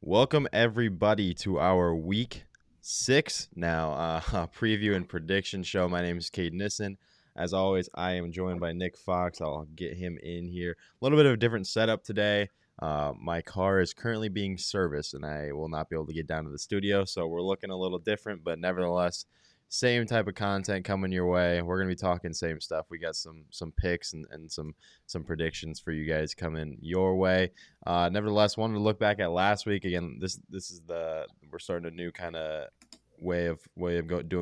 Welcome everybody to our week 6 now preview and prediction show. My name is Cade Nissen. As always, I am joined by Nick Fox. I'll get him in here. A little bit of a different setup today. My car is currently being serviced, and I will not be able to get down to the studio, so we're looking a little different, but nevertheless, same type of content coming your way. We're gonna be talking same stuff. We got some picks and some predictions for you guys coming your way. Nevertheless, wanted to look back at last week again. This is we're starting a new kind of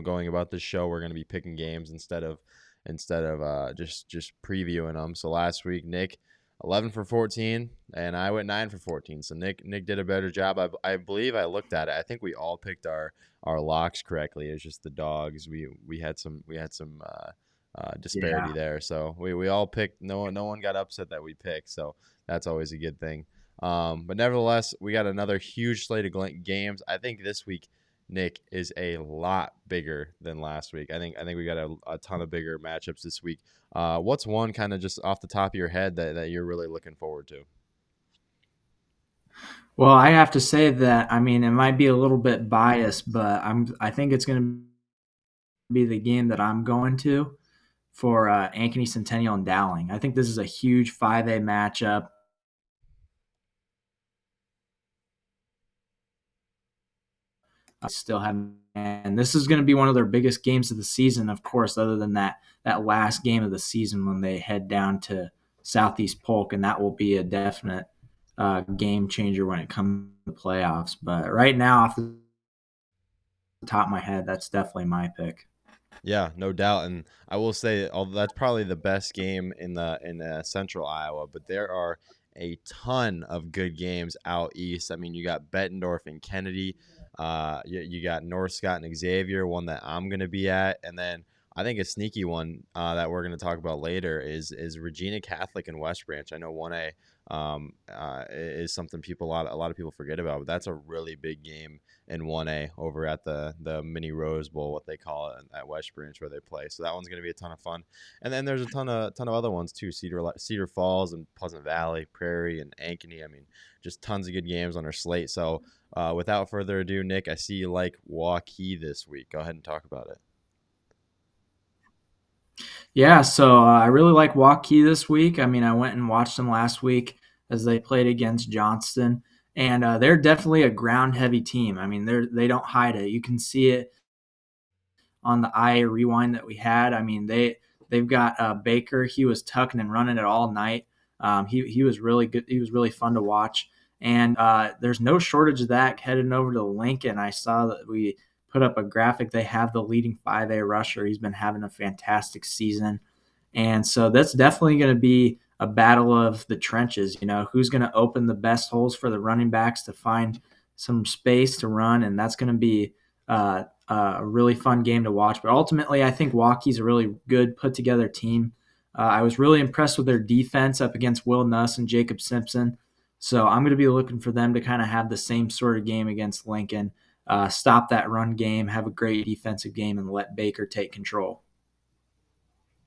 going about this show. We're gonna be picking games instead of just previewing them. So last week, Nick 11 for 14, and I went 9 for 14. So Nick did a better job. I believe I looked at it. I think we all picked our locks correctly. It's just the dogs. We had some disparity Yeah. there. So we all picked. No one got upset that we picked. So that's always a good thing. But nevertheless, we got another huge slate of games. I think this week, Nick, is a lot bigger than last week. I think we got a ton of bigger matchups this week. What's one kind of just off the top of your head that you're really looking forward to? Well, I have to say that it might be a little bit biased, but I think it's going to be the game that I'm going to for Ankeny Centennial and Dowling. I think this is a huge 5A matchup. I still haven't, and this is going to be one of their biggest games of the season, of course, other than that last game of the season when they head down to Southeast Polk, and that will be a definite game changer when it comes to the playoffs. But right now, off the top of my head, that's definitely my pick. Yeah, no doubt. And I will say, although that's probably the best game in Central Iowa, but there are a ton of good games out east. I mean, you got Bettendorf and Kennedy. You got North Scott and Xavier, one that I'm going to be at, and then I think a sneaky one that we're going to talk about later is Regina Catholic and West Branch. I know 1A is something a lot of people forget about, but that's a really big game in 1A over at the mini Rose Bowl, what they call it at West Branch where they play. So that one's going to be a ton of fun. And then there's a ton of other ones too. Cedar Falls and Pleasant Valley, Prairie and Ankeny. I mean, just tons of good games on our slate. So without further ado, Nick, I see you like Waukee this week. Go ahead and talk about it. Yeah, so I really like Waukee this week. I went and watched them last week as they played against Johnston, and they're definitely a ground-heavy team. They don't hide it. You can see it on the IA rewind that we had. They've got Baker. He was tucking and running it all night. He was really good. He was really fun to watch. And there's no shortage of that heading over to Lincoln. I saw that we put up a graphic. They have the leading 5A rusher. He's been having a fantastic season. And so that's definitely going to be a battle of the trenches. Who's going to open the best holes for the running backs to find some space to run. And that's going to be a really fun game to watch. But ultimately, I think Waukee's a really good put together team. I was really impressed with their defense up against Will Nuss and Jacob Simpson. So I'm going to be looking for them to kind of have the same sort of game against Lincoln, stop that run game, have a great defensive game, and let Baker take control.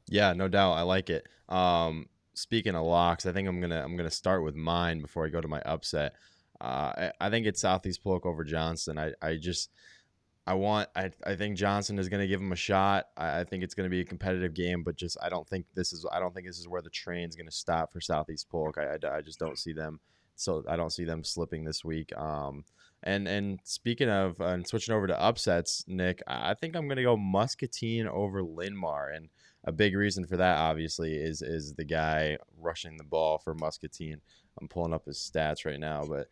Yeah, no doubt. I like it. Speaking of locks, I think I'm gonna start with mine before I go to my upset. I think it's Southeast Polk over Johnston. I think Johnson is going to give him a shot. I think it's going to be a competitive game, but just I don't think this is where the train's going to stop for Southeast Polk. I just don't see them. So I don't see them slipping this week. And speaking of and switching over to upsets, Nick, I think I'm going to go Muscatine over Linn-Mar, and a big reason for that obviously is the guy rushing the ball for Muscatine. I'm pulling up his stats right now, but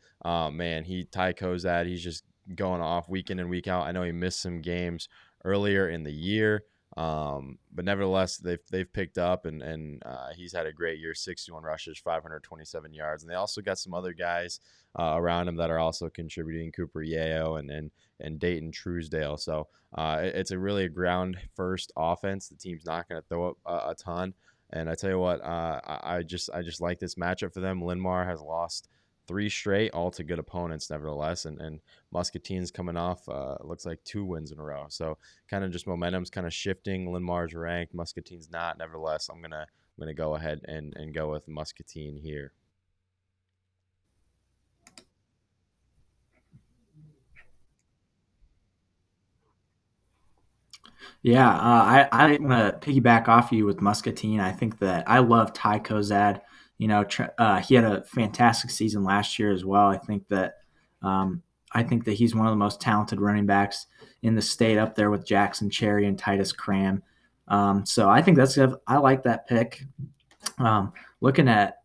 man, Ty Kozad, he's just going off week in and week out. I know he missed some games earlier in the year, but nevertheless, they've picked up and he's had a great year. 61 rushes, 527 yards, and they also got some other guys around him that are also contributing. Cooper Yeo and Dayton Truesdale. So it's a really ground first offense. The team's not going to throw up a ton. And I tell you what, I just like this matchup for them. Linn-Mar has lost 3 straight, all to good opponents, nevertheless, and Muscatine's coming off looks like 2 wins in a row. So kind of just momentum's kind of shifting. Linn-Mar's ranked, Muscatine's not. Nevertheless, I'm gonna go ahead and go with Muscatine here. Yeah, I want to piggyback off you with Muscatine. I think that I love Ty Kozad. He had a fantastic season last year as well. Um, I think that he's one of the most talented running backs in the state, up there with Jackson Cherry and Titus Cram. So I think I like that pick. Looking at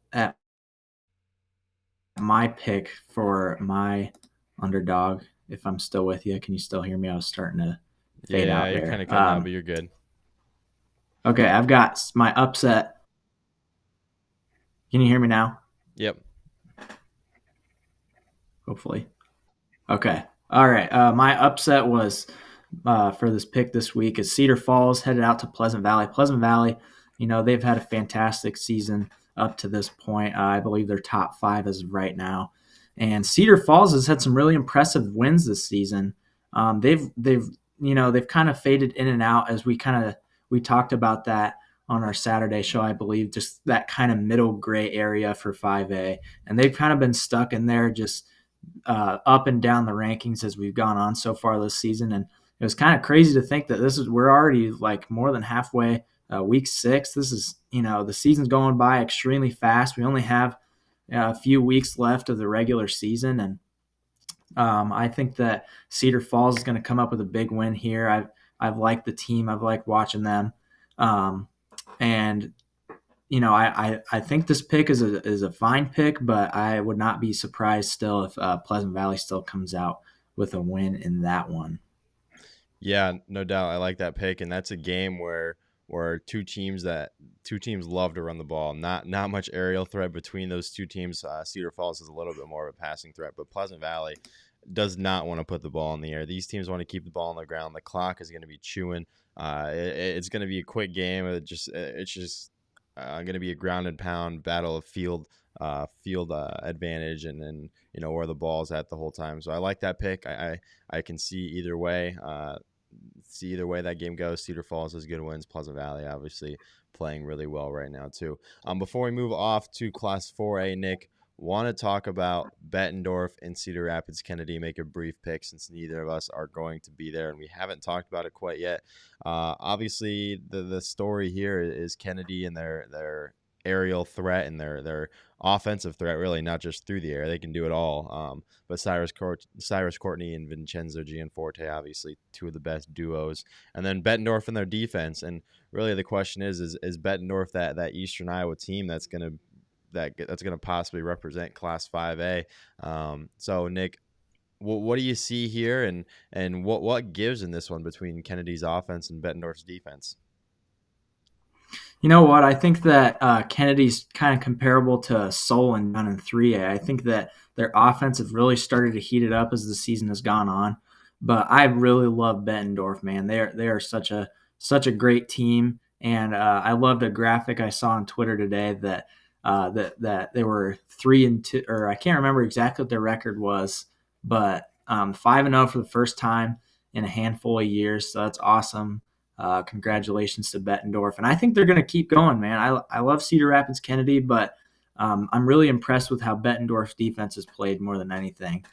my pick for my underdog, if I'm still with you, can you still hear me? I was starting to fade Yeah, out you're kind there. of cutting out, but you're good. Okay, I've got my upset. Can you hear me now? Yep. Hopefully. Okay. All right. My upset was for this pick this week is Cedar Falls headed out to Pleasant Valley. Pleasant Valley, they've had a fantastic season up to this point. I believe they're top five as of right now. And Cedar Falls has had some really impressive wins this season. They've kind of faded in and out as we talked about that on our Saturday show, I believe, just that kind of middle gray area for 5A. And they've kind of been stuck in there just up and down the rankings as we've gone on so far this season. And it was kind of crazy to think that we're already like more than halfway, week 6. This is, the season's going by extremely fast. We only have a few weeks left of the regular season. And I think that Cedar Falls is going to come up with a big win here. I've liked the team. I've liked watching them. And I think this pick is a fine pick, but I would not be surprised still if Pleasant Valley still comes out with a win in that one. Yeah, no doubt. I like that pick, and that's a game where two teams love to run the ball. Not much aerial threat between those two teams. Cedar Falls is a little bit more of a passing threat, but Pleasant Valley does not want to put the ball in the air. These teams want to keep the ball on the ground. The clock is going to be chewing. It's going to be a quick game. It's just going to be a ground and pound battle of field advantage, and where the ball's at the whole time. So I like that pick. I can see either way. That game goes. Cedar Falls has good wins. Pleasant Valley obviously playing really well right now too. Before we move off to Class 4A, Nick, want to talk about Bettendorf and Cedar Rapids Kennedy. Make a brief pick since neither of us are going to be there, and we haven't talked about it quite yet. Obviously, the story here is Kennedy and their aerial threat and their offensive threat, really, not just through the air. They can do it all. But Cyrus Courtney and Vincenzo Gianforte, obviously two of the best duos. And then Bettendorf and their defense. And really the question is Bettendorf that Eastern Iowa team that's gonna possibly represent Class 5A. So Nick, what do you see here, and what gives in this one between Kennedy's offense and Bettendorf's defense? You know what? I think that Kennedy's kind of comparable to Solon down in 3A. I think that their offense have really started to heat it up as the season has gone on. But I really love Bettendorf, man. They are such a great team, and I loved a graphic I saw on Twitter today that they were 3-2, or I can't remember exactly what their record was, but 5-0 for the first time in a handful of years. So that's awesome. Congratulations to Bettendorf. And I think they're going to keep going, man. I love Cedar Rapids Kennedy, but I'm really impressed with how Bettendorf's defense has played more than anything.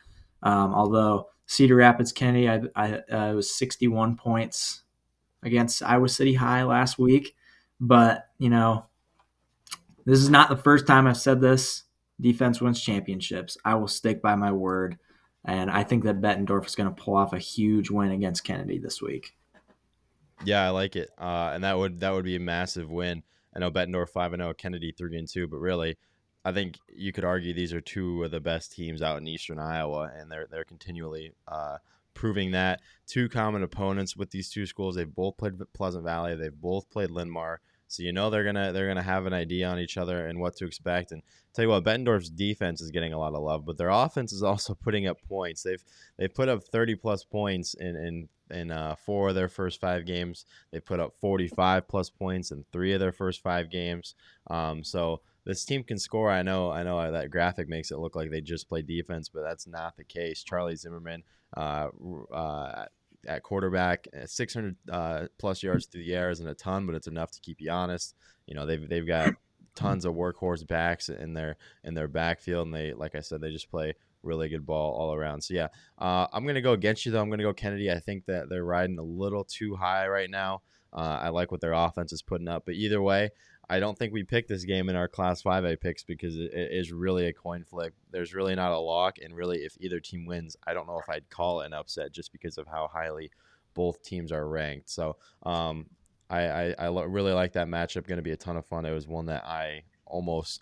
Although Cedar Rapids Kennedy, I was 61 points against Iowa City High last week. But, this is not the first time I've said this. Defense wins championships. I will stick by my word. And I think that Bettendorf is going to pull off a huge win against Kennedy this week. Yeah, I like it, and that would be a massive win. I know Bettendorf 5-0, Kennedy 3-2, but really, I think you could argue these are two of the best teams out in Eastern Iowa, and they're continually proving that. Two common opponents with these two schools. They've both played Pleasant Valley. They've both played Linn-Mar. So they're gonna have an idea on each other and what to expect. And tell you what, Bettendorf's defense is getting a lot of love, but their offense is also putting up points. They've put up 30+ points in 4 of their first 5 games. They put up 45+ points in 3 of their first 5 games. So this team can score. I know that graphic makes it look like they just play defense, but that's not the case. Charlie Zimmerman at quarterback, 600 plus yards through the air isn't a ton, but it's enough to keep you honest. They've got tons of workhorse backs in their backfield, and like I said, they just play really good ball all around. So yeah, I'm gonna go against you though. I'm gonna go Kennedy. I think that they're riding a little too high right now. I like what their offense is putting up, but either way, I don't think we picked this game in our Class 5A picks because it is really a coin flip. There's really not a lock, and really, if either team wins, I don't know if I'd call it an upset just because of how highly both teams are ranked. So really like that matchup. Going to be a ton of fun. It was one that I almost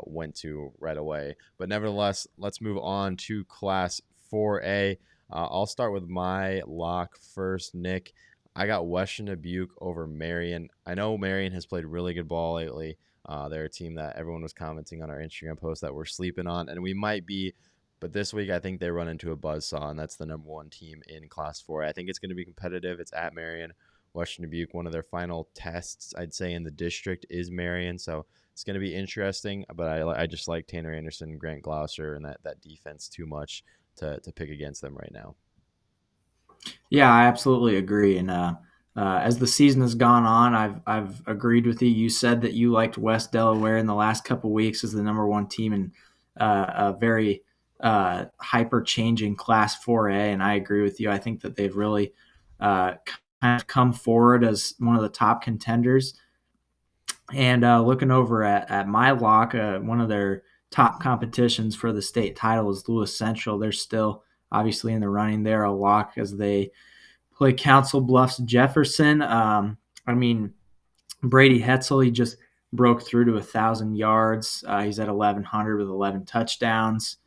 went to right away. But nevertheless, let's move on to Class 4A. I'll start with my lock first, Nick. I got Western Dubuque over Marion. I know Marion has played really good ball lately. They're a team that everyone was commenting on our Instagram post that we're sleeping on, and we might be. But this week, I think they run into a buzzsaw, and that's the number one team in Class 4. I think it's going to be competitive. It's at Marion. Western Dubuque, one of their final tests, I'd say, in the district is Marion. So it's going to be interesting. But I just like Tanner Anderson, Grant Gloucester, and that defense too much to pick against them right now. Yeah, I absolutely agree. And as the season has gone on, I've agreed with you. You said that you liked West Delaware in the last couple weeks as the number one team in a very hyper changing Class 4A, and I agree with you. I think that they've really kind of come forward as one of the top contenders. And looking over at my lock, one of their top competitions for the state title is Lewis Central. They're still obviously in the running. They're a lock as they play Council Bluffs Jefferson. I mean, Brady Hetzel, he just broke through to 1,000 yards. He's at 1,100 with 11 touchdowns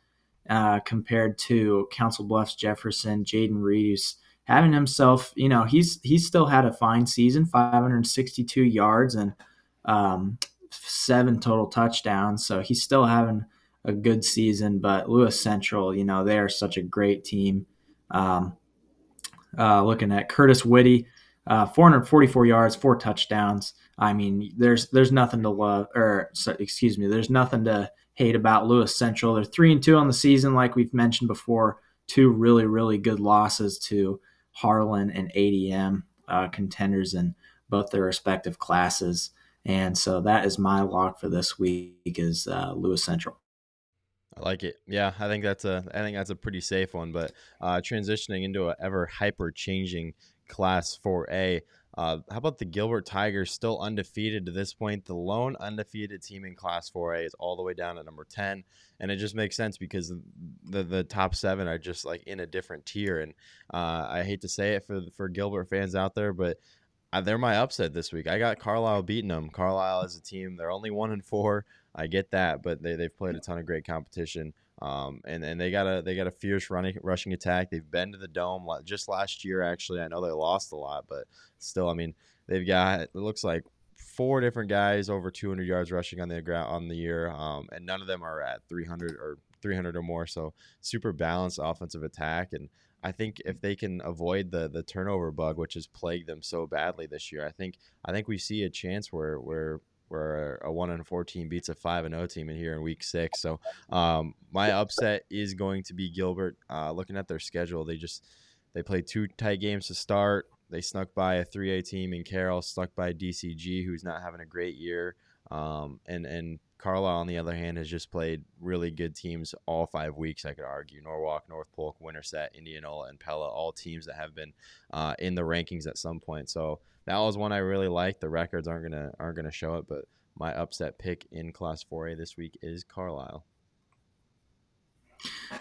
compared to Council Bluffs Jefferson. Jaden Reed, who's having himself, he's still had a fine season, 562 yards and 7 total touchdowns. So he's still having a good season. But Lewis Central, they are such a great team. Looking at Curtis Whitty, 444 yards, 4 touchdowns. I mean, there's nothing to love, there's nothing to hate about Lewis Central. They're 3-2 on the season, like we've mentioned before. 2 really, really good losses to Harlan and ADM, contenders in both their respective classes. And so that is my lock for this week is Lewis Central. I like it. Yeah, I think that's a pretty safe one. But transitioning into a ever hyper changing Class 4A. How about the Gilbert Tigers, still undefeated to this point? The lone undefeated team in Class 4A is all the way down at number 10, and it just makes sense because the top 7 are just like in a different tier. And I hate to say it for Gilbert fans out there, but they're my upset this week. I got Carlisle beating them. Carlisle is a team; they're only 1-4. I get that, but they've played a ton of great competition. And they got a fierce rushing attack. They've been to the Dome just last year. Actually, I know they lost a lot, but still, I mean, they've got, it looks like, 4 different guys over 200 yards rushing on the ground on the year, and none of them are at 300 or more. So super balanced offensive attack, and I think if they can avoid the turnover bug, which has plagued them so badly this year, I think we see a chance where a 1-4 team beats a 5-0 team in here in week 6. So my upset is going to be Gilbert. Looking at their schedule, they played 2 tight games to start. They snuck by a 3A team in Carroll, snuck by DCG, who's not having a great year. And Carlisle, on the other hand, has just played really good teams all 5 weeks, I could argue. Norwalk, North Polk, Winterset, Indianola, and Pella, all teams that have been in the rankings at some point. So that was one I really liked. The records aren't gonna show it, but my upset pick in Class 4A this week is Carlisle.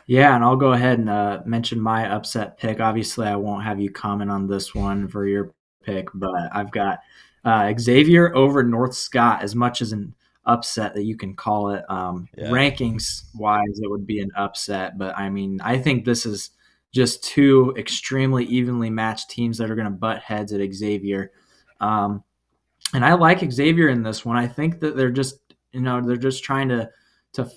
Yeah, and I'll go ahead and mention my upset pick. Obviously, I won't have you comment on this one for your pick, but I've got Xavier over North Scott. As much as an upset that you can call it, Yeah. rankings wise, it would be an upset. But I mean, I think this is just 2 extremely evenly matched teams that are going to butt heads at Xavier. And I like Xavier in this one. I think that they're just trying to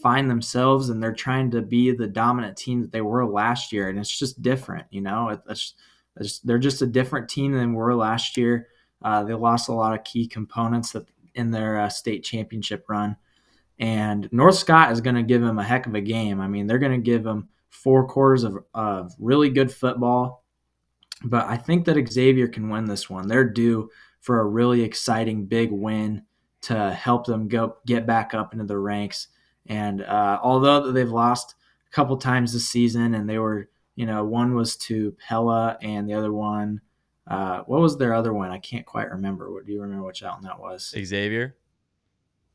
find themselves, and they're trying to be the dominant team that they were last year, and it's just different. They're just a different team than we were last year. They lost a lot of key components in their state championship run, and North Scott is going to give them a heck of a game. I mean, they're going to give them 4 quarters of really good football, but I think that Xavier can win this one. They're due for a really exciting big win to help them get back up into the ranks. And although they've lost a couple times this season, and they were, one was to Pella, and the other one, what was their other one? I can't quite remember. What do you remember which one that was? Xavier.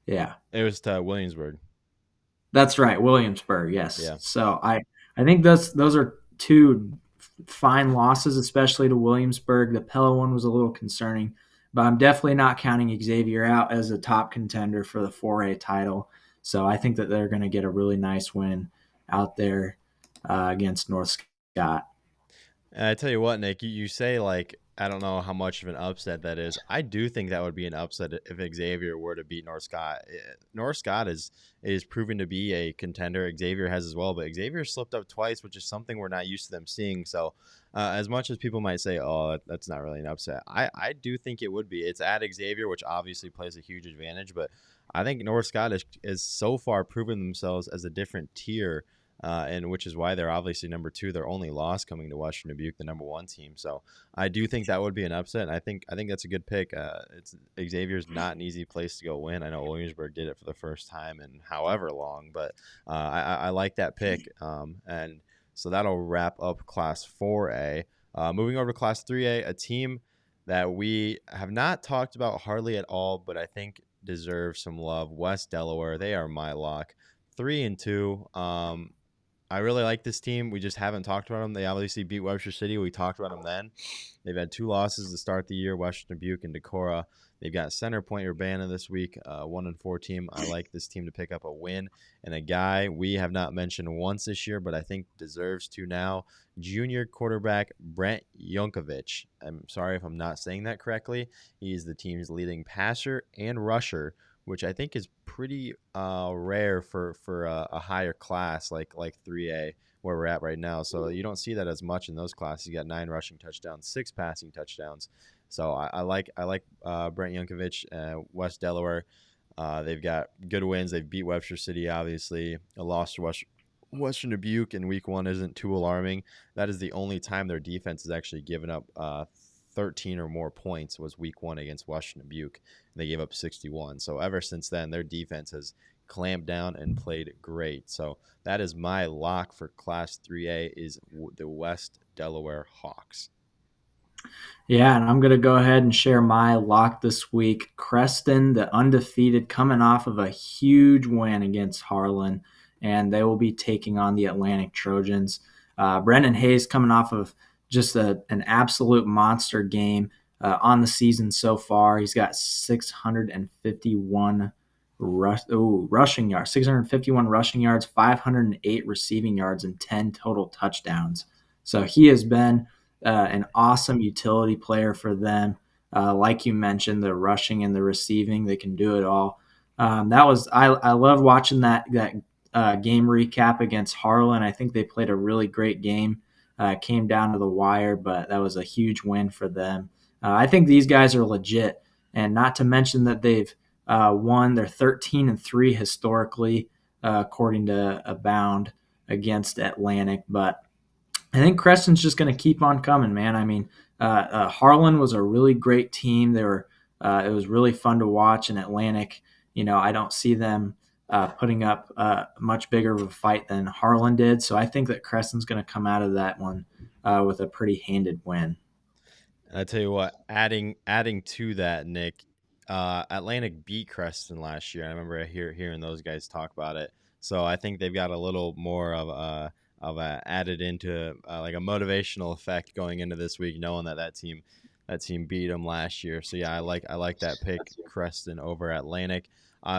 Yeah, It was to Williamsburg. that's right, Williamsburg. Yes. Yeah. So I think those are two fine losses, especially to Williamsburg. The Pella one was a little concerning, but I'm definitely not counting Xavier out as a top contender for the 4A title. So I think that they're going to get a really nice win out there against North Scott. And I tell you what, Nick, you say like I don't know how much of an upset that is. I do think that would be an upset if Xavier were to beat North Scott. North Scott is proven to be a contender. Xavier has as well, but Xavier slipped up twice, which is something we're not used to them seeing. So, as much as people might say, "Oh, that's not really an upset," I do think it would be. It's at Xavier, which obviously plays a huge advantage, but I think North Scott is so far proven themselves as a different tier and which is why they're obviously number 2. Their only loss coming to Western Dubuque, the number 1 team. So I do think that would be an upset. And I think that's a good pick. It's Xavier's not an easy place to go win. I know Williamsburg did it for the first time in however long, but I like that pick. And so that'll wrap up Class 4A. Moving over to Class 3A, a team that we have not talked about hardly at all, but I think deserves some love. West Delaware, they are my lock. 3-2. I really like this team. We just haven't talked about them. They obviously beat Webster City. We talked about them then. They've had 2 losses to start the year, Western Dubuque and Decatur. They've got Center Point Urbana this week, 1-4 team. I like this team to pick up a win. And a guy we have not mentioned once this year, but I think deserves to now, junior quarterback Brent Yunkovich. I'm sorry if I'm not saying that correctly. He's the team's leading passer and rusher, which I think is pretty rare for a higher class like 3A where we're at right now. So you don't see that as much in those classes. You got 9 rushing touchdowns, 6 passing touchdowns. So I like Brent Yunkovich, West Delaware. They've got good wins. They've beat Webster City, obviously. A loss to Western Dubuque in week 1 isn't too alarming. That is the only time their defense has actually given up 13 or more points was week 1 against Western Dubuque. They gave up 61. So ever since then, their defense has clamped down and played great. So that is my lock for Class 3A is the West Delaware Hawks. Yeah, and I'm going to go ahead and share my lock this week. Creston, the undefeated, coming off of a huge win against Harlan, and they will be taking on the Atlantic Trojans. Brendan Hayes coming off of just an absolute monster game on the season so far. He's got 651 rushing yards, 651 rushing yards, 508 receiving yards, and 10 total touchdowns. So he has been an awesome utility player for them. Like you mentioned, the rushing and the receiving, they can do it all. I love watching that game recap against Harlan. I think they played a really great game. Came down to the wire, but that was a huge win for them. I think these guys are legit, and not to mention that they've won. They're 13-3 historically, according to Abound against Atlantic. But I think Creston's just going to keep on coming, man. I mean, Harlan was a really great team. They were. It was really fun to watch. In Atlantic, I don't see them putting up much bigger of a fight than Harlan did. So I think that Creston's going to come out of that one with a pretty handed win. And I tell you what, adding to that, Nick, Atlantic beat Creston last year. I remember hearing those guys talk about it. So I think they've got a little more of a added into like a motivational effect going into this week, knowing that team beat them last year. So yeah, I like that pick, Creston over Atlantic.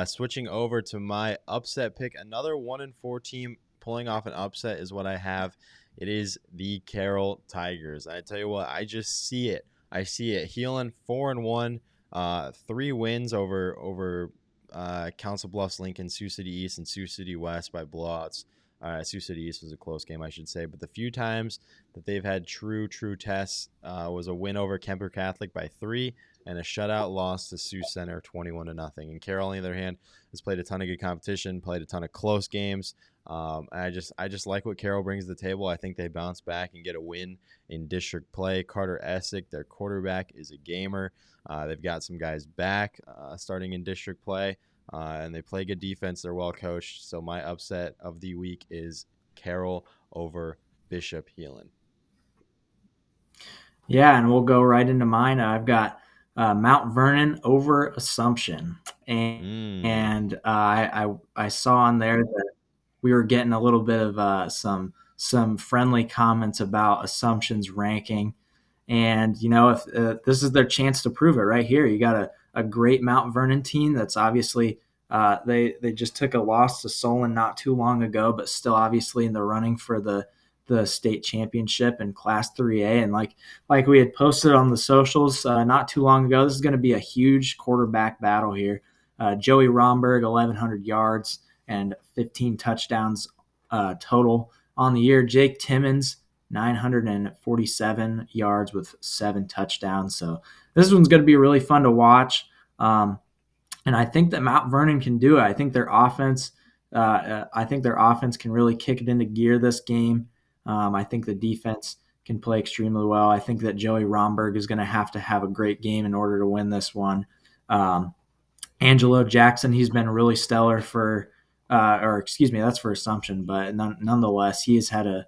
Switching over to my upset pick, another 1-4 team pulling off an upset is what I have. It is the Carroll Tigers. I tell you what, I just see it. I see it. Healing 4-1, 3 wins over Council Bluffs, Lincoln, Sioux City East, and Sioux City West by blowouts. Sioux City East was a close game, I should say. But the few times that they've had true tests was a win over Kemper Catholic by 3 and a shutout loss to Sioux Center 21-0. And Carroll, on the other hand, has played a ton of good competition, played a ton of close games. I just like what Carroll brings to the table. I think they bounce back and get a win in district play. Carter Essick, their quarterback, is a gamer. They've got some guys back starting in district play. And they play good defense. They're well coached. So my upset of the week is Carroll over Bishop Heelan. Yeah, and we'll go right into mine. I've got Mount Vernon over Assumption, and I saw on there that we were getting a little bit of some friendly comments about Assumption's ranking, and if this is their chance to prove it right here. You got a great Mount Vernon team that's obviously they just took a loss to Solon not too long ago, but still obviously in the running for the state championship in Class 3A. And like we had posted on the socials not too long ago, this is going to be a huge quarterback battle here. Joey Romberg, 1,100 yards and 15 touchdowns total on the year. Jake Timmons, 947 yards with 7 touchdowns. So this one's going to be really fun to watch. And I think that Mount Vernon can do it. I think their offense can really kick it into gear this game. I think the defense can play extremely well. I think that Joey Romberg is going to have a great game in order to win this one. Angelo Jackson, he's been really stellar that's for Assumption, but nonetheless, he has had a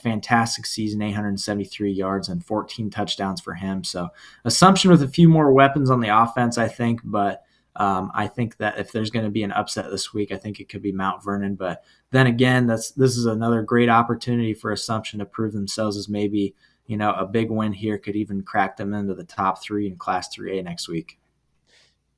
fantastic season, 873 yards and 14 touchdowns for him. So Assumption with a few more weapons on the offense, I think, but I think that if there's going to be an upset this week, I think it could be Mount Vernon. But then again, this is another great opportunity for Assumption to prove themselves as maybe, a big win here could even crack them into the top 3 in Class 3A next week.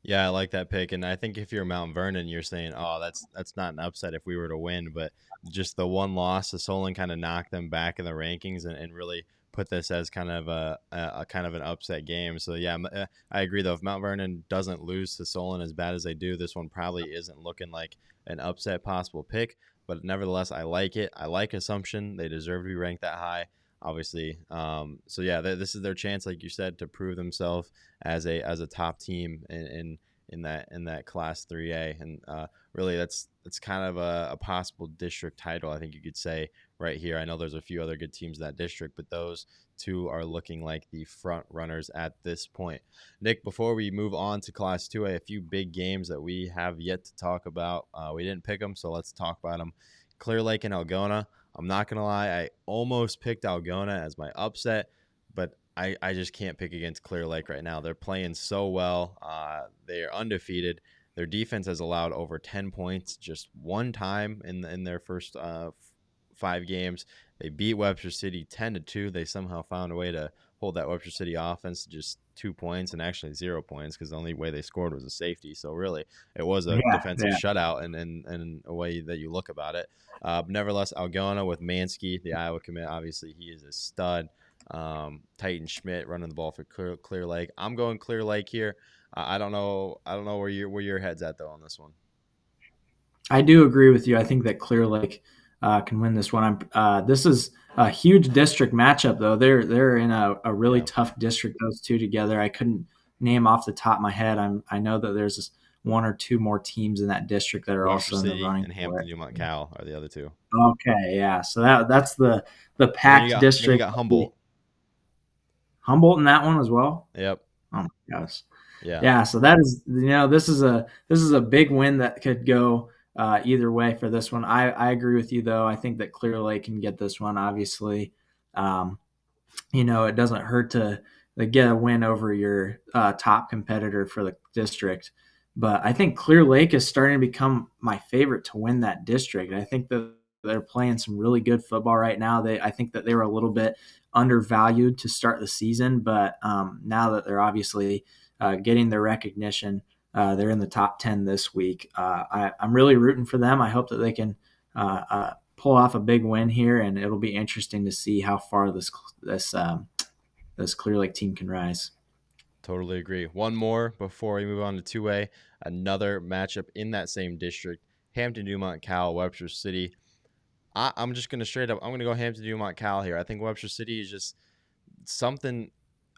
Yeah, I like that pick. And I think if you're Mount Vernon, you're saying, oh, that's not an upset if we were to win. But just the one loss to Solon kind of knocked them back in the rankings and really put this as kind of a kind of an upset game. So yeah, I agree though. If Mount Vernon doesn't lose to Solon as bad as they do, this one probably isn't looking like an upset possible pick. But nevertheless, I like it. I like Assumption. They deserve to be ranked that high, obviously. So yeah, this is their chance, like you said, to prove themselves as a top team in that Class 3A, and really that's kind of a possible district title, I think you could say right here. I know there's a few other good teams in that district, but those two are looking like the front runners at this point. Nick, before we move on to Class 2A, a few big games that we have yet to talk about. We didn't pick them, so let's talk about them. Clear Lake and Algona. I'm not going to lie, I almost picked Algona as my upset, but I just can't pick against Clear Lake right now. They're playing so well. They are undefeated. Their defense has allowed over 10 points just one time in their first 5 games. They beat Webster City 10-2. They somehow found a way to hold that Webster City offense to just 2 points and actually 0 points because the only way they scored was a safety. So really, it was a defensive shutout in a way that you look about it. But nevertheless, Algona with Mansky, the Iowa commit, obviously he is a stud. Titan Schmidt running the ball for Clear Lake. I'm going Clear Lake here. I don't know where your head's at though on this one. I do agree with you. I think that Clear Lake can win this one. This is a huge district matchup though. They're in a really tough district, those two together. I couldn't name off the top of my head. I know that there's 1 or 2 more teams in that district that are Webster also in City the running. And Hampton, Dumont, Cal are the other 2. Okay, yeah. So that's the packed district. Then you got Humboldt. Humboldt in that one as well. Yep. Oh my gosh. Yeah. Yeah. So that is, this is a big win that could go either way for this one. I agree with you though. I think that Clear Lake can get this one. Obviously, it doesn't hurt to get a win over your top competitor for the district. But I think Clear Lake is starting to become my favorite to win that district. I think that they're playing some really good football right now. I think that they were a little bit undervalued to start the season, but now that they're obviously getting their recognition, they're in the top 10 this week. I'm really rooting for them. I hope that they can pull off a big win here, and it'll be interesting to see how far this Clear Lake team can rise. Totally agree. One more before we move on to 2A. Another matchup in that same district. Hampton, Dumont, Cal, Webster City. I'm just going to straight up, I'm going to go Hampton, Dumont, Cal here. I think Webster City is just something,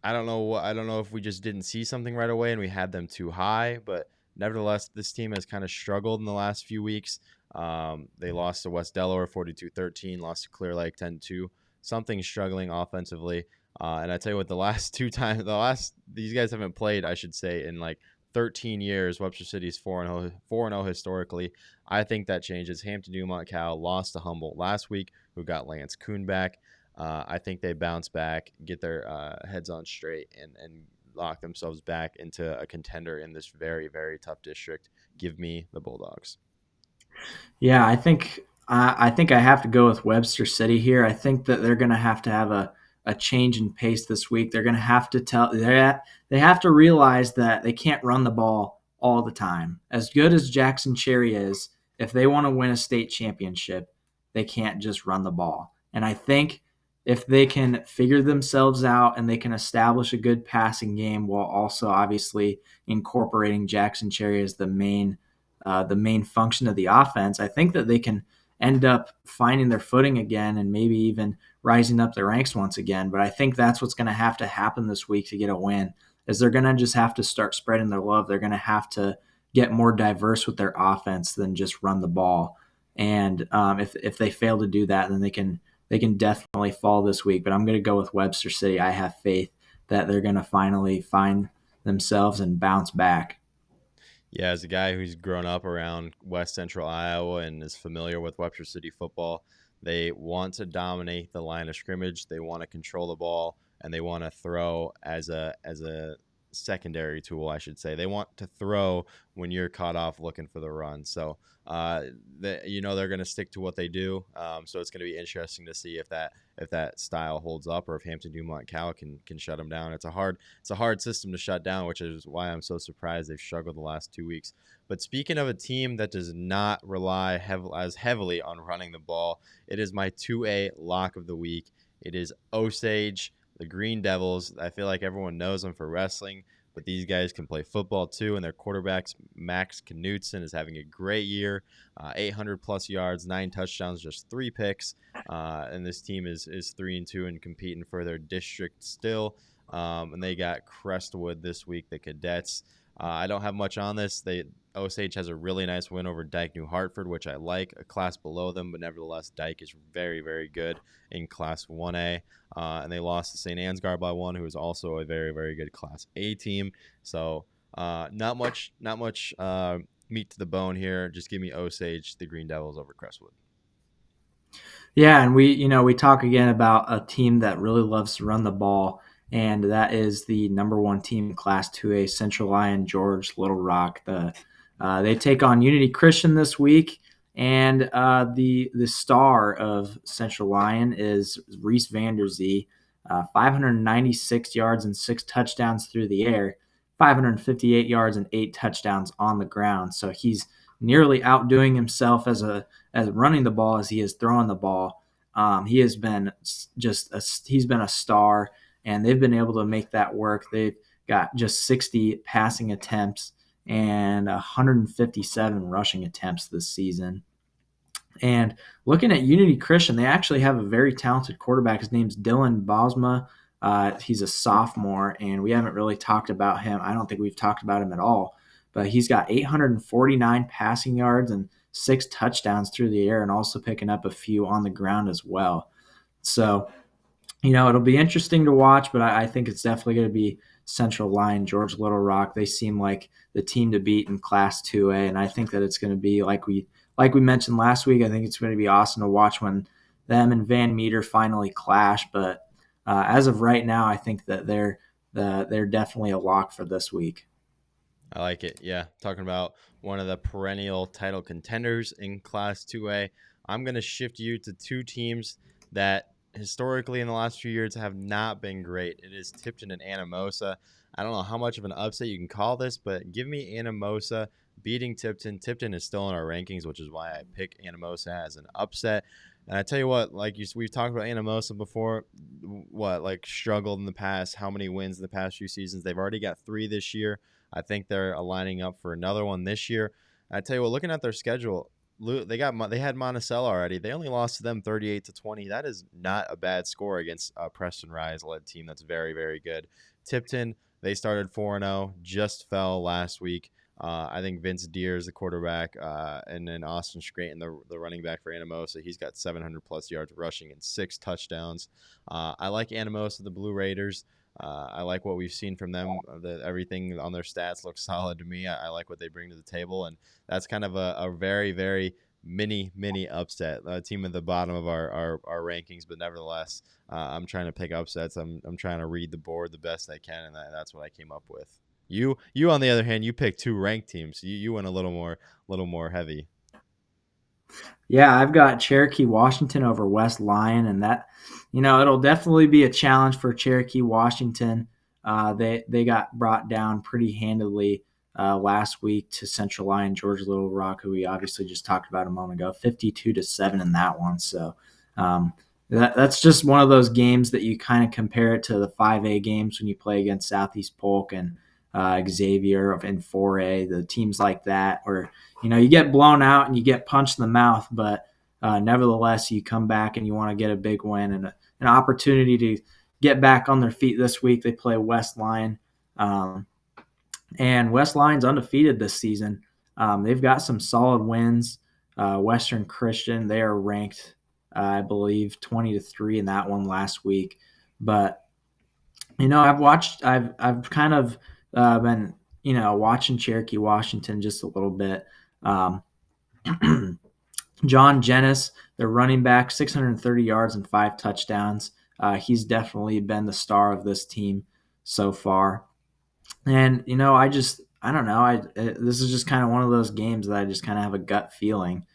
I don't know if we just didn't see something right away and we had them too high, but nevertheless, this team has kind of struggled in the last few weeks. They lost to West Delaware 42-13, lost to Clear Lake 10-2. Something struggling offensively. And I tell you what, these guys haven't played, I should say, in like 13 years, Webster City's 4-0 historically. I think that changes. Hampton, Dumont, Cal lost to Humboldt last week, who got Lance Kuhn back. I think they bounce back, get their heads on straight, and lock themselves back into a contender in this very, very tough district. Give me the Bulldogs. Yeah, I think I have to go with Webster City here. I think that they're going to have a change in pace this week. They're going to have to they have to realize that they can't run the ball all the time. As good as Jackson Cherry is, if they want to win a state championship, they can't just run the ball. And I think if they can figure themselves out and they can establish a good passing game while also obviously incorporating Jackson Cherry as the main function of the offense, I think that they can end up finding their footing again and maybe even rising up the ranks once again. But I think that's what's going to have to happen this week to get a win, is they're going to just have to start spreading their love. They're going to have to get more diverse with their offense than just run the ball. And if they fail to do that, then they can definitely fall this week. But I'm going to go with Webster City. I have faith that they're going to finally find themselves and bounce back. Yeah, as a guy who's grown up around West Central Iowa and is familiar with Webster City football, they want to dominate the line of scrimmage. They want to control the ball, and they want to throw as a secondary tool, I should say. They want to throw when you're caught off looking for the run. So, they're going to stick to what they do. So it's going to be interesting to see if that style holds up, or if Hampton, Dumont, Cal can shut them down. It's a hard system to shut down, which is why I'm so surprised they've struggled the last 2 weeks. But speaking of a team that does not rely as heavily on running the ball, it is my 2A lock of the week. It is Osage, the Green Devils. I feel like everyone knows them for wrestling, but these guys can play football too, and their quarterback, Max Knutson, is having a great year. 800-plus yards, 9 touchdowns, just 3 picks. And this team is 3-2 and competing for their district still. And they got Crestwood this week, the Cadets. I don't have much on this. Osage has a really nice win over Dyke New Hartford, which I like, a class below them, but nevertheless, Dyke is very, very good in Class 1A. And they lost to St. Ansgar by 1, who is also a very, very good Class A team. So not much meat to the bone here. Just give me Osage, the Green Devils, over Crestwood. Yeah, and we talk again about a team that really loves to run the ball, and that is the number one team in Class 2A, Central Lyon George Little Rock. They take on Unity Christian this week, and the star of Central Lyon is Reese Vanderzee, 596 yards and 6 touchdowns through the air, 558 yards and 8 touchdowns on the ground. So he's nearly outdoing himself as running the ball as he is throwing the ball. He has been he's been a star, and they've been able to make that work. They've got just 60 passing attempts and 157 rushing attempts this season. And looking at Unity Christian, they actually have a very talented quarterback. His name's Dylan Bosma. He's a sophomore, and we haven't really talked about him. I don't think we've talked about him at all. But he's got 849 passing yards and 6 touchdowns through the air, and also picking up a few on the ground as well. So, it'll be interesting to watch, but I think it's definitely going to be Central Lyon, George Little Rock. They seem like the team to beat in Class 2A, and I think that it's going to be like we mentioned last week. I think it's going to be awesome to watch when them and Van Meter finally clash. But as of right now, I think that they're definitely a lock for this week. I like it. Yeah. Talking about one of the perennial title contenders in Class 2A, I'm going to shift you to 2 teams that historically in the last few years have not been great. It is Tipton and Anamosa. I don't know how much of an upset you can call this, but give me Anamosa beating Tipton. Tipton is still in our rankings, which is why I pick Anamosa as an upset. And I tell you what, we've talked about Anamosa before, struggled in the past, how many wins in the past few seasons. They've already got 3 this year. I think they're lining up for another one this year. I tell you what, looking at their schedule, they had Monticello already. They only lost to them 38-20. That is not a bad score against a Preston Rise led team that's very, very good. Tipton, they started 4-0, just fell last week. I think Vince Deere is the quarterback, and then Austin Scranton, the running back for Anamosa. He's got 700-plus yards rushing and 6 touchdowns. I like Anamosa, the Blue Raiders. I like what we've seen from them. Everything on their stats looks solid to me. I like what they bring to the table, and that's kind of a very, very mini upset. A team at the bottom of our rankings, but nevertheless, I'm trying to pick upsets. I'm trying to read the board the best I can, and that's what I came up with. You on the other hand, you picked two ranked teams. You went a little more heavy. Yeah, I've got Cherokee Washington over West Lyon, and that, it'll definitely be a challenge for Cherokee Washington. They got brought down pretty handily last week to Central Lyon, Georgia Little Rock, who we obviously just talked about a moment ago, 52-7 in that one. So that's just one of those games that you kind of compare it to the 5A games when you play against Southeast Polk and Xavier in 4A, the teams like that, where you get blown out and you get punched in the mouth, but nevertheless, you come back and you want to get a big win and an opportunity to get back on their feet this week. They play West Lyon, and West Lyon's undefeated this season. They've got some solid wins. Western Christian, they are ranked, I believe, 20-3 in that one last week. But I've kind of been watching Cherokee Washington just a little bit. John Jennis, their running back, 630 yards and 5 touchdowns. He's definitely been the star of this team so far. And I don't know. This is just kind of one of those games that I just kind of have a gut feeling.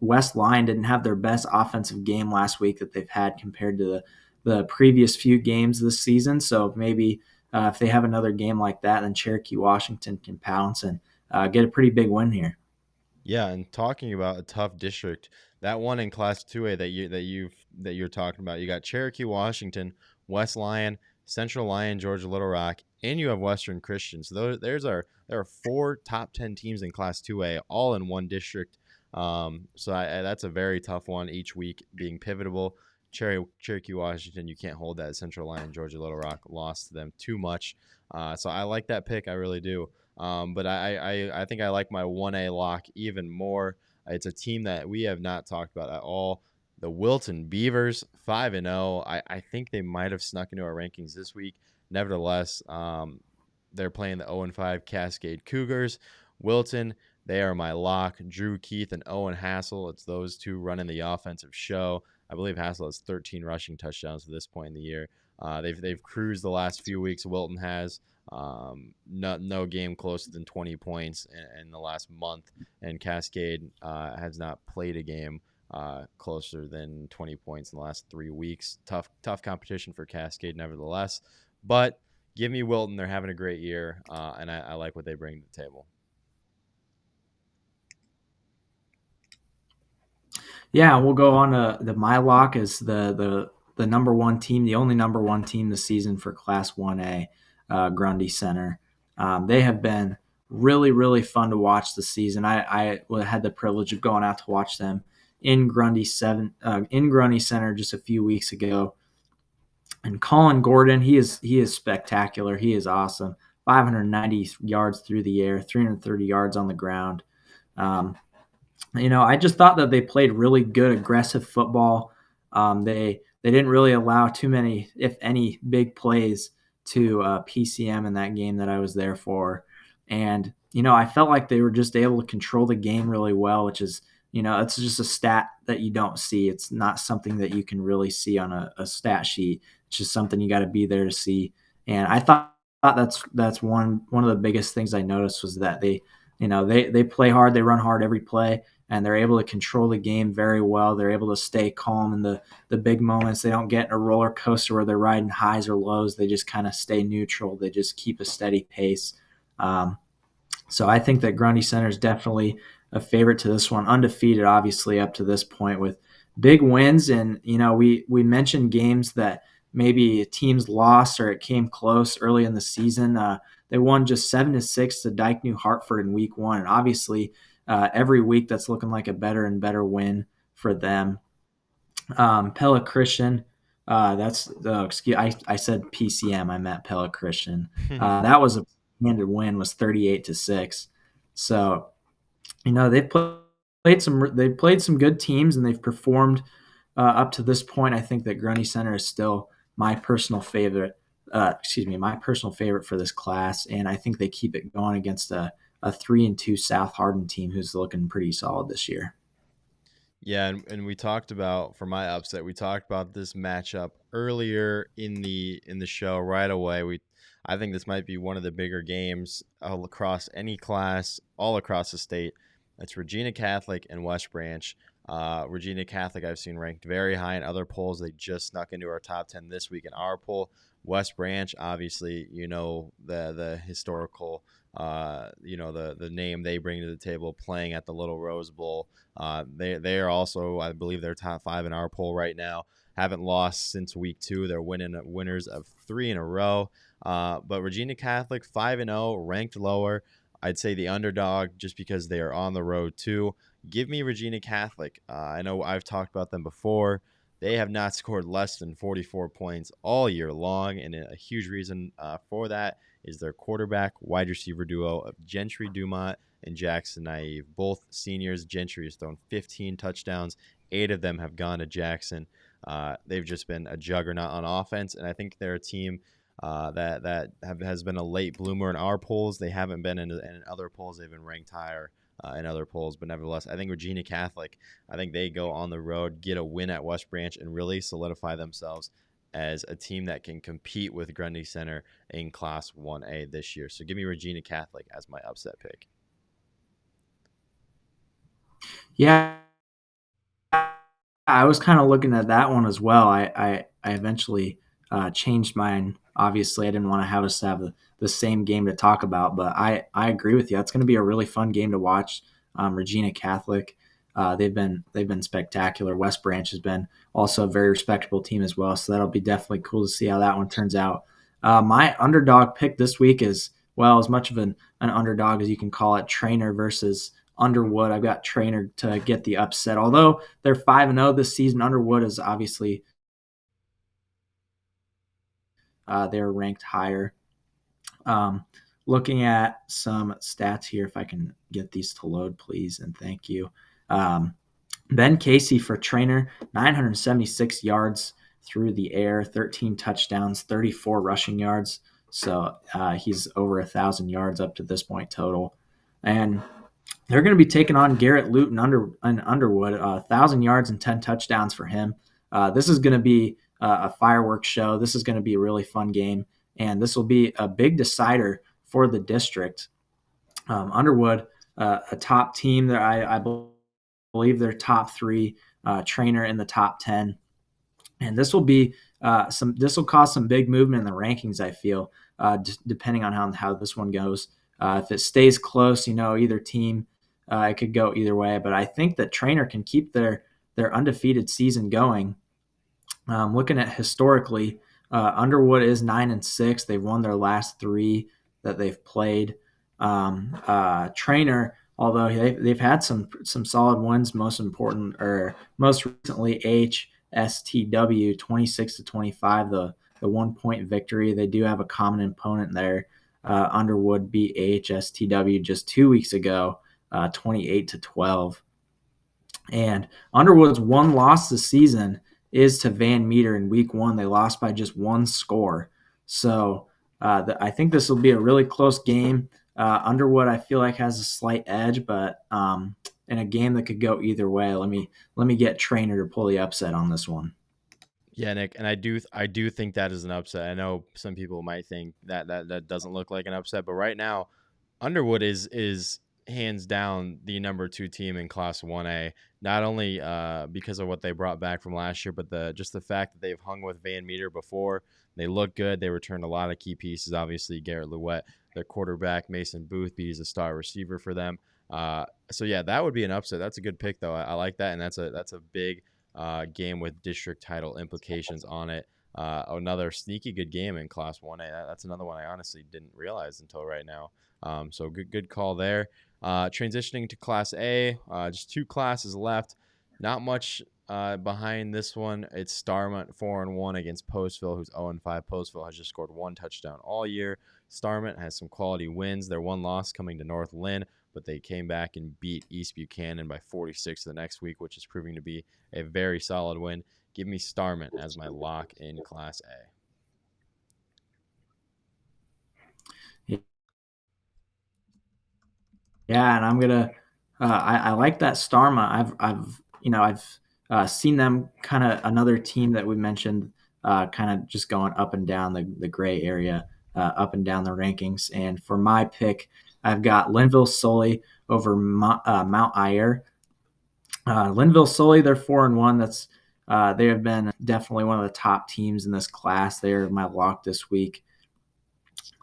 West Lyon didn't have their best offensive game last week that they've had compared to the previous few games this season. So maybe if they have another game like that, then Cherokee Washington can pounce and get a pretty big win here. Yeah, and talking about a tough district, that one in Class 2A that you're talking about, you got Cherokee Washington, West Lyon, Central Lyon, Georgia Little Rock, and you have Western Christian. So there are 4 top 10 teams in Class 2A all in one district. That's a very tough one each week being pivotal. Cherokee Washington, you can't hold that. Central Lyon, Georgia Little Rock lost to them too much. So I like that pick, I really do. But I think I like my 1A lock even more. It's a team that we have not talked about at all. The Wilton Beavers, 5-0. I think they might have snuck into our rankings this week. Nevertheless, they're playing the 0-5 Cascade Cougars. Wilton, they are my lock. Drew Keith and Owen Hassel. It's those two running the offensive show. I believe Hassel has 13 rushing touchdowns at this point in the year. They've cruised the last few weeks. Wilton has. No game closer than 20 points in the last month, and Cascade has not played a game closer than 20 points in the last 3 weeks. Tough competition for Cascade, nevertheless. But give me Wilton; they're having a great year, and I like what they bring to the table. Yeah, we'll go on to my lock is the number one team, the only number one team this season for Class 1A. Grundy Center. They have been really, really fun to watch this season. I had the privilege of going out to watch them in Grundy Center just a few weeks ago. And Colin Gordon, he is spectacular. He is awesome. 590 yards through the air, 330 yards on the ground. I just thought that they played really good, aggressive football. They didn't really allow too many, if any, big plays to PCM in that game that I was there for. And, I felt like they were just able to control the game really well, which is, it's just a stat that you don't see. It's not something that you can really see on a stat sheet. It's just something you got to be there to see. And I thought that's one of the biggest things I noticed was that they play hard, they run hard every play, and they're able to control the game very well. They're able to stay calm in the big moments. They don't get in a roller coaster where they're riding highs or lows. They just kind of stay neutral. They just keep a steady pace. So I think that Grundy Center is definitely a favorite to this one. Undefeated, obviously, up to this point with big wins. And, we mentioned games that maybe teams lost or it came close early in the season. They won just 7-6 to Dyke New Hartford in week 1. And obviously, every week that's looking like a better and better win for them. Pella Christian, I said PCM, I meant Pella Christian. That was a handed win, was 38-6. So, they've played some good teams and they've performed up to this point. I think that Grundy Center is still my personal favorite my personal favorite for this class, and I think they keep it going against a 3-2 South Hardin team who's looking pretty solid this year. Yeah, and we talked about for my upset, we talked about this matchup earlier in the show right away. I think this might be one of the bigger games across any class, all across the state. It's Regina Catholic and West Branch. Regina Catholic I've seen ranked very high in other polls. They just snuck into our top 10 this week in our poll. West Branch, obviously, the historical, the name they bring to the table, playing at the Little Rose Bowl. They are also, I believe, they're top 5 in our poll right now. Haven't lost since week 2. They're winners of 3 in a row. But Regina Catholic 5-0, ranked lower. I'd say the underdog just because they are on the road too. Give me Regina Catholic. I know I've talked about them before. They have not scored less than 44 points all year long, and a huge reason for that is their quarterback, wide receiver duo of Gentry Dumont and Jackson Naive. Both seniors. Gentry has thrown 15 touchdowns. 8 of them have gone to Jackson. They've just been a juggernaut on offense, and I think they're a team has been a late bloomer in our polls. They haven't been in other polls. They've been ranked higher in other polls, but nevertheless, I think Regina Catholic, I think they go on the road, get a win at West Branch, and really solidify themselves as a team that can compete with Grundy Center in Class 1A this year. So give me Regina Catholic as my upset pick. Yeah, I was kind of looking at that one as well. I eventually changed mine. Obviously, I didn't want to have us have the same game to talk about, but I agree with you. It's going to be a really fun game to watch. Regina Catholic, they've been spectacular. West Branch has been also a very respectable team as well, so that'll be definitely cool to see how that one turns out. My underdog pick this week is, well, as much of an underdog as you can call it, Trainer versus Underwood. I've got Trainer to get the upset. Although they're 5-0 this season, Underwood is obviously they're ranked higher. Looking at some stats here, if I can get these to load, please, and thank you. Ben Casey for Trainer, 976 yards through the air, 13 touchdowns, 34 rushing yards. So he's over 1,000 yards up to this point total. And they're going to be taking on Garrett Luton Underwood, 1,000 yards and 10 touchdowns for him. This is going to be a fireworks show. This is going to be a really fun game, and this will be a big decider for the district. Underwood, a top team there. I believe they're top 3, Trainer in the top 10, and this will be this will cause some big movement in the rankings. I feel depending on how this one goes. If it stays close, either team. It could go either way, but I think that Trainer can keep their undefeated season going. Looking at historically, Underwood is 9-6. They've won their last 3 that they've played. Trainer, although they've had some solid wins, most recently HSTW 26-25, the 1-point victory. They do have a common opponent there. Underwood beat HSTW just 2 weeks ago. 28-12. And Underwood's one loss this season is to Van Meter in week 1. They lost by just 1 score. So I think this will be a really close game. Underwood, I feel like, has a slight edge, but in a game that could go either way, let me get Trainer to pull the upset on this one. Yeah, Nick, and I do think that is an upset. I know some people might think that doesn't look like an upset, but right now Underwood is hands down the number 2 team in Class 1A, not only because of what they brought back from last year, but just the fact that they've hung with Van Meter before. They look good. They returned a lot of key pieces. Obviously, Garrett Louette, their quarterback, Mason Boothby is a star receiver for them. So yeah, that would be an upset. That's a good pick, though. I like that, and that's a big game with district title implications on it. Another sneaky good game in Class 1A. That's another one I honestly didn't realize until right now. So good call there. Transitioning to Class A, just 2 classes left. Not much behind this one. It's Starmont 4-1 against Postville, who's 0-5. Postville has just scored 1 touchdown all year. Starmont has some quality wins. Their one loss coming to North Lynn, but they came back and beat East Buchanan by 46 the next week, which is proving to be a very solid win. Give me Starmont as my lock in Class A. Yeah, and I'm gonna. I like that Starma. I've seen them kind of another team that we mentioned, kind of just going up and down the gray area, up and down the rankings. And for my pick, I've got Lynville Soy over Mount Ayr. Lynville Soy, they're 4-1. They have been definitely one of the top teams in this class. They're my lock this week.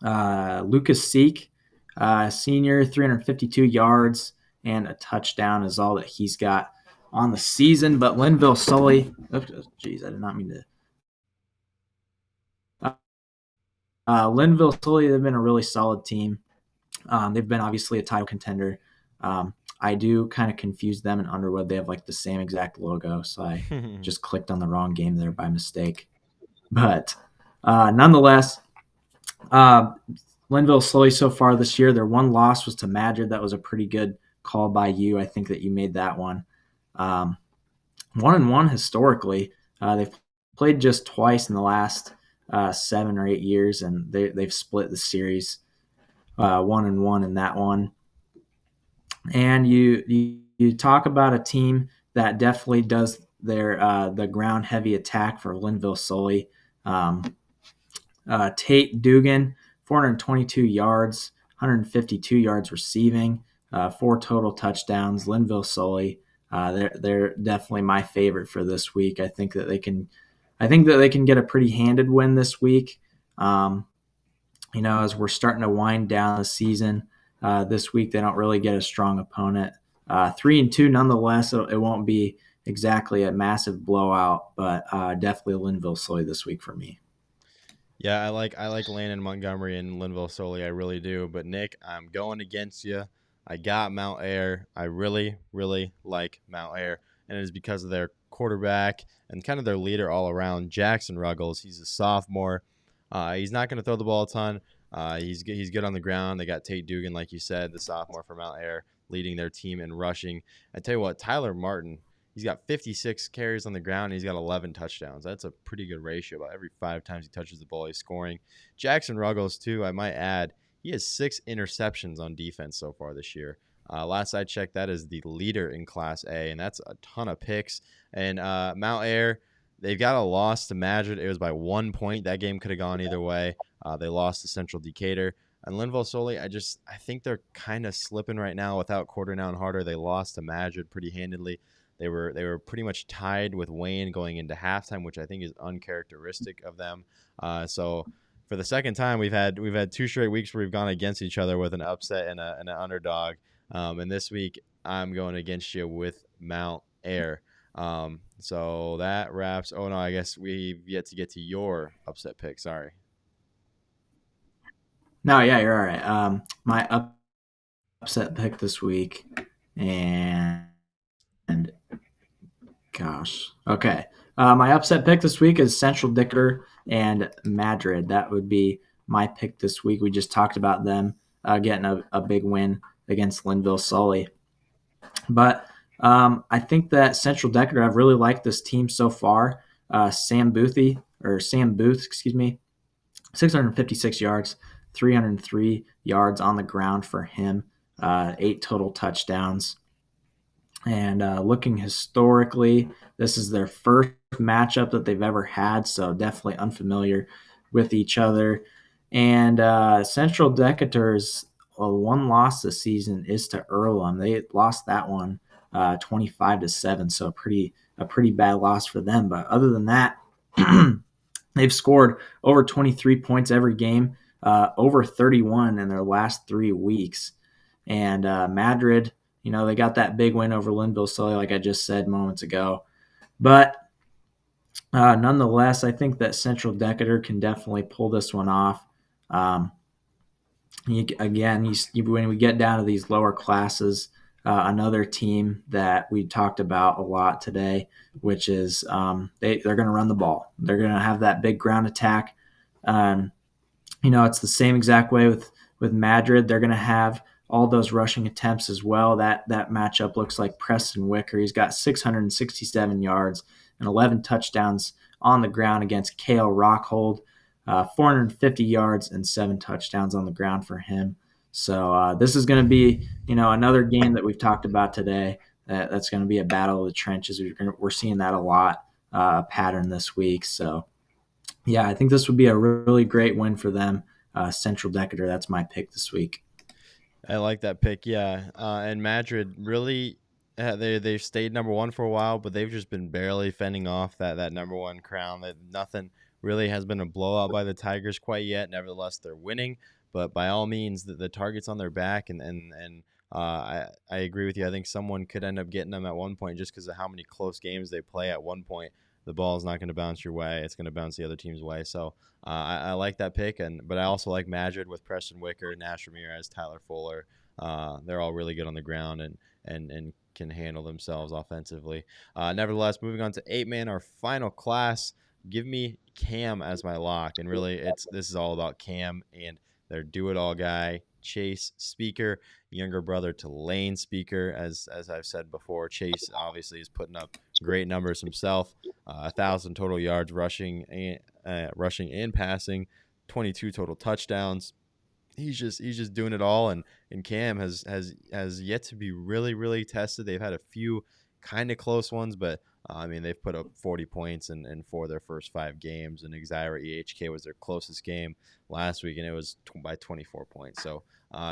Lucas Seek, senior, 352 yards and a touchdown is all that he's got on the season. But Lynville Sully, I did not mean to. Lynville Sully, they've been a really solid team. They've been obviously a title contender. I do kind of confuse them and Underwood. They have like the same exact logo, so I just clicked on the wrong game there by mistake. But nonetheless, Lynville Soy so far this year, their one loss was to Madrid. That was a pretty good call by you. I think that you made that one. 1-1 historically. They've played just twice in the last 7 or 8 years, and they've split the series 1-1 in that one. And you talk about a team that definitely does the ground heavy attack for Lynville Soy. Tate Dugan, 422 yards, 152 yards receiving, 4 total touchdowns. Lynville Soy, they're definitely my favorite for this week. I think that they can get a pretty handed win this week. As we're starting to wind down the season, this week they don't really get a strong opponent. 3-2 nonetheless. It won't be exactly a massive blowout, but definitely Lynville Soy this week for me. Yeah, I like Landon Montgomery and Lynville Soy. I really do. But Nick, I'm going against you. I got Mount Ayr. I really, really like Mount Ayr, and it is because of their quarterback and kind of their leader all around, Jackson Ruggles. He's a sophomore. He's not going to throw the ball a ton. He's good on the ground. They got Tate Dugan, like you said, the sophomore from Mount Ayr, leading their team in rushing. I tell you what, Tyler Martin, he's got 56 carries on the ground, and he's got 11 touchdowns. That's a pretty good ratio. About every 5 times he touches the ball, he's scoring. Jackson Ruggles, too, I might add, he has 6 interceptions on defense so far this year. Last I checked, that is the leader in Class A, and that's a ton of picks. And Mount Ayr, they've got a loss to Madrid. It was by 1 point. That game could have gone either way. They lost to Central Decatur. And Lynville Soy, I think they're kind of slipping right now without Quarter Now and Harder. They lost to Madrid pretty handedly. They were pretty much tied with Wayne going into halftime, which I think is uncharacteristic of them. So for the second time, we've had 2 straight weeks where we've gone against each other with an upset and an underdog. And this week I'm going against you with Mount Ayr. So that wraps. Oh no, I guess we've yet to get to your upset pick. Sorry. No, yeah, you're all right. My upset pick this week, and gosh, okay. My upset pick this week is Central Decatur and Madrid. That would be my pick this week. We just talked about them getting a big win against Lynville Soy. But I think that Central Decatur, I've really liked this team so far. Sam Booth, 656 yards, 303 yards on the ground for him, 8 total touchdowns. And looking historically, this is their first matchup that they've ever had, so definitely unfamiliar with each other. And Central Decatur's one loss this season is to Earlham. They lost that one 25-7, so a pretty bad loss for them. But other than that, they've scored over 23 points every game, over 31 in their last 3 weeks. And Madrid, they got that big win over Lynville Soy, like I just said moments ago. But nonetheless, I think that Central Decatur can definitely pull this one off. When we get down to these lower classes, another team that we talked about a lot today, which is they're going to run the ball. They're going to have that big ground attack. It's the same exact way with Madrid. They're going to have all those rushing attempts as well. That matchup looks like Preston Wicker. He's got 667 yards and 11 touchdowns on the ground against Cale Rockhold. 450 yards and 7 touchdowns on the ground for him. So this is going to be, another game that we've talked about today. That's going to be a battle of the trenches. We're seeing that a lot, pattern this week. So yeah, I think this would be a really great win for them. Central Decatur. That's my pick this week. I like that pick. Yeah, and Madrid really they've stayed number one for a while, but they've just been barely fending off that number one crown. That nothing really has been a blowout by the Tigers quite yet. Nevertheless, they're winning. But by all means, the target's on their back, and I agree with you. I think someone could end up getting them at one point just because of how many close games they play. At one point, the ball is not going to bounce your way; it's going to bounce the other team's way. So I like that pick, but I also like Madrid with Preston Wicker, Nash Ramirez, Tyler Fuller. They're all really good on the ground and can handle themselves offensively. Nevertheless, moving on to 8-man, our final class. Give me Cam as my lock, and really, this is all about Cam and their do-it-all guy, Chase Speaker, younger brother to Lane Speaker. As I've said before, Chase obviously is putting up great numbers himself. 1,000 total yards rushing and passing, 22 total touchdowns. He's just doing it all, and Cam has yet to be really tested. They've had a few kind of close ones, but I mean they've put up 40 points in 4 of their first 5 games, and Xavier EHK was their closest game last week, and it was by 24 points. So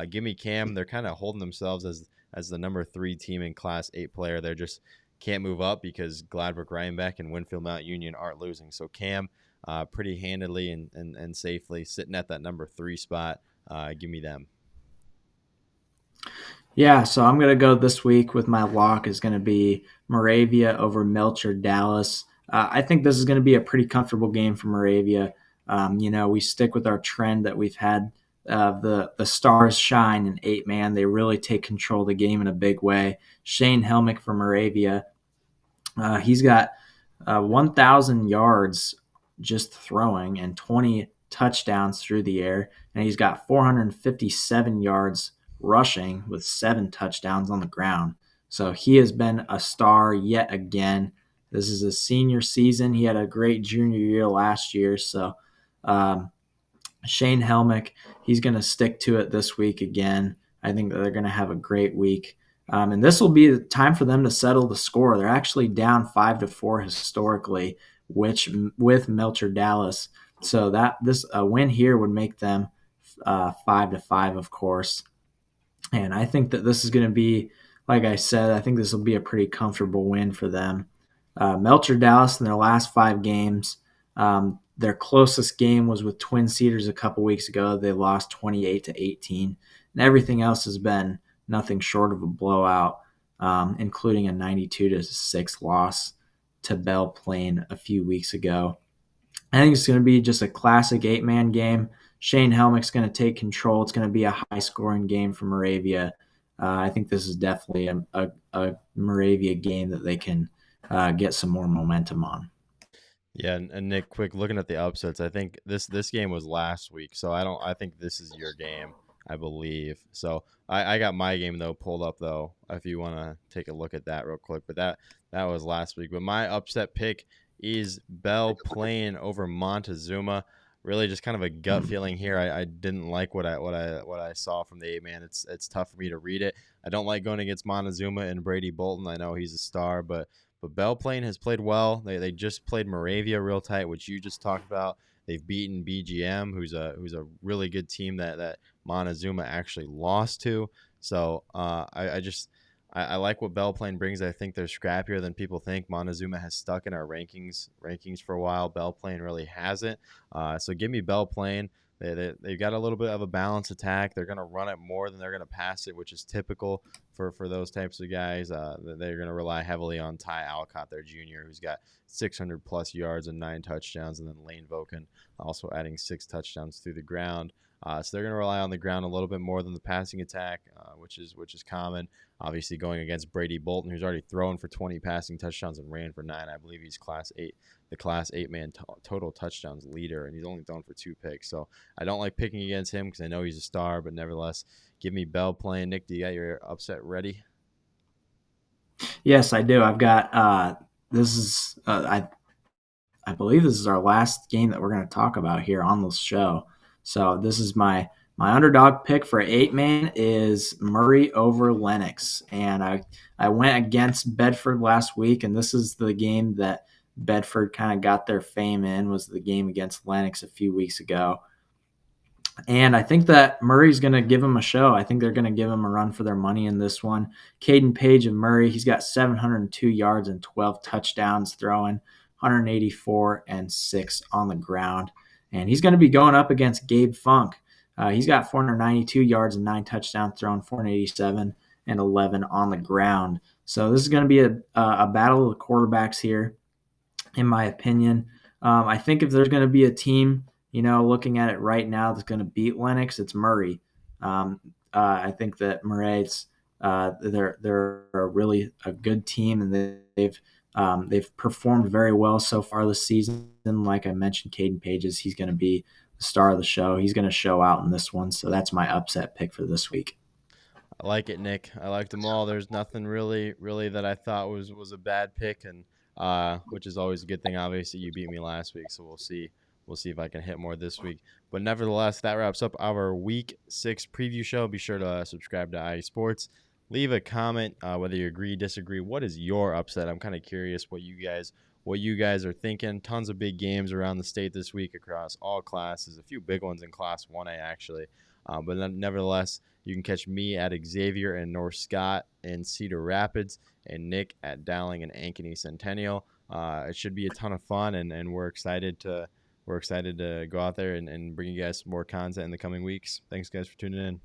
give me Cam. They're kind of holding themselves as the number 3 team in Class 8 player. They're just can't move up because Gladbrook Rhinebeck and Winfield Mount Union aren't losing. So Cam pretty handedly and safely sitting at that number 3 spot. Give me them. Yeah, so I'm going to go this week with my lock is going to be Moravia over Melcher Dallas. I think this is going to be a pretty comfortable game for Moravia. We stick with our trend that we've had. The stars shine in 8-man. They really take control of the game in a big way. Shane Helmick for Moravia. He's got 1,000 yards just throwing and 20 touchdowns through the air, and he's got 457 yards rushing with 7 touchdowns on the ground. So he has been a star yet again. This is his senior season. He had a great junior year last year. So Shane Helmick, he's going to stick to it this week again. I think that they're going to have a great week. And this will be the time for them to settle the score. They're actually down 5-4 historically, which with Melcher Dallas. So that this a win here would make them 5-5, of course. And I think that this is going to be, like I said, I think this will be a pretty comfortable win for them. Melcher Dallas in their last 5 games, their closest game was with Twin Cedars a couple weeks ago. They lost 28-18, and everything else has been nothing short of a blowout, including a 92-6 loss to Belle Plaine a few weeks ago. I think it's going to be just a classic 8-man game. Shane Helmick's going to take control. It's going to be a high-scoring game for Moravia. I think this is definitely a Moravia game that they can get some more momentum on. Yeah, and Nick, quick looking at the upsets, I think this game was last week, so I think this is your game, I believe. So I got my game though pulled up though, if you want to take a look at that real quick. But that was last week. But my upset pick is Belle Plaine over Montezuma. Really, just kind of a gut feeling here. I didn't like what I saw from the 8-man. It's tough for me to read it. I don't like going against Montezuma and Brady Bolton. I know he's a star, but Belle Plaine has played well. They just played Moravia real tight, which you just talked about. They've beaten BGM, who's a really good team that Montezuma actually lost to. So I like what Belle Plaine brings. I think they're scrappier than people think. Montezuma has stuck in our rankings for a while. Belle Plaine really hasn't. So give me Belle Plaine. They've got a little bit of a balanced attack. They're going to run it more than they're going to pass it, which is typical for those types of guys. They're going to rely heavily on Ty Alcott, their junior, who's got 600-plus yards and 9 touchdowns, and then Lane Voken also adding 6 touchdowns through the ground. So they're going to rely on the ground a little bit more than the passing attack, which is common. Obviously, going against Brady Bolton, who's already thrown for 20 passing touchdowns and ran for 9. I believe he's the Class 8-man total touchdowns leader, and he's only thrown for 2 picks. So I don't like picking against him because I know he's a star, but nevertheless, give me Belle Plaine. Nick, do you got your upset ready? Yes, I do. I've got this is I believe this is our last game that we're going to talk about here on this show. So this is my My underdog pick for 8-man is Murray over Lennox. And I went against Bedford last week, and this is the game that Bedford kind of got their fame in, was the game against Lennox a few weeks ago. And I think that Murray's going to give him a show. I think they're going to give him a run for their money in this one. Caden Page of Murray, he's got 702 yards and 12 touchdowns throwing, 184 and 6 on the ground. And he's going to be going up against Gabe Funk. He's got 492 yards and 9 touchdowns thrown, 487 and 11 on the ground. So this is going to be a battle of the quarterbacks here, in my opinion. I think if there's going to be a team, looking at it right now, that's going to beat Lennox, it's Murray. I think that Murray's they're really a good team, and they've performed very well so far this season. Like I mentioned, Caden Pages, he's going to be the star of the show. He's going to show out in this one, so that's my upset pick for this week. I like it, Nick. I liked them all. There's nothing really that I thought was a bad pick, and which is always a good thing. Obviously, you beat me last week, so we'll see. We'll see if I can hit more this week. But nevertheless, that wraps up our Week 6 preview show. Be sure to subscribe to IA Sports. Leave a comment whether you agree, disagree. What is your upset? I'm kind of curious what you guys are thinking. Tons of big games around the state this week across all classes. A few big ones in Class 1A, actually. But nevertheless, you can catch me at Xavier and North Scott in Cedar Rapids, and Nick at Dowling and Ankeny Centennial. It should be a ton of fun, and we're excited to go out there and bring you guys some more content in the coming weeks. Thanks, guys, for tuning in.